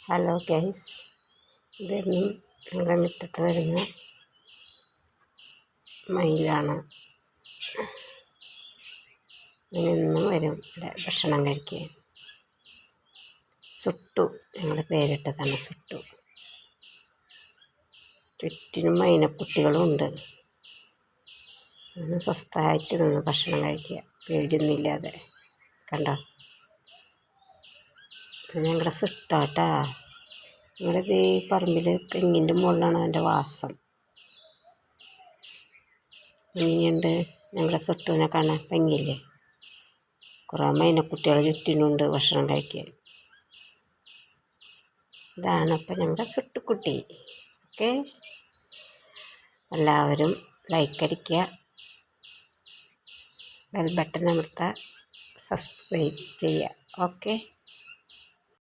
Hello guys, ഇതൊന്നും ഞങ്ങളുടെ മുറ്റത്ത് വരുന്ന മയിലാണ്. ഇതിനെന്നും വരും ഇവിടെ ഭക്ഷണം കഴിക്കാൻ. സുട്ടു, ഞങ്ങളുടെ പേരിട്ടതാണ് സുട്ടു. ചുറ്റിനും മൈനക്കുട്ടികളും ഉണ്ട്. ഒന്ന് സ്വസ്ഥമായിട്ട് നിന്ന് ഭക്ഷണം കഴിക്കുക, പേടിയൊന്നുമില്ലാതെ. കണ്ടോ, ഇത് ഞങ്ങളുടെ സുട്ടാട്ടാ. ഞങ്ങളുടെ ഈ പറമ്പിൽ തെങ്ങിൻ്റെ മുകളിലാണ് അതിൻ്റെ വാസം. എങ്ങനെയുണ്ട് ഞങ്ങളുടെ സുട്ടുവിനെ കാണാൻ ഭംഗിയില്ലേ? കുറേ മൈനക്കുട്ടികൾ ചുറ്റിനുണ്ട് ഭക്ഷണം കഴിക്കാൻ. ഇതാണ് ഇപ്പം ഞങ്ങളുടെ സുട്ടുക്കുട്ടി. ഓക്കെ, എല്ലാവരും ലൈക്ക് അടിക്കുക, ബെൽ ബട്ടൺ അമർത്തുക, സബ്സ്ക്രൈബ് ചെയ്യുക. ഓക്കെ.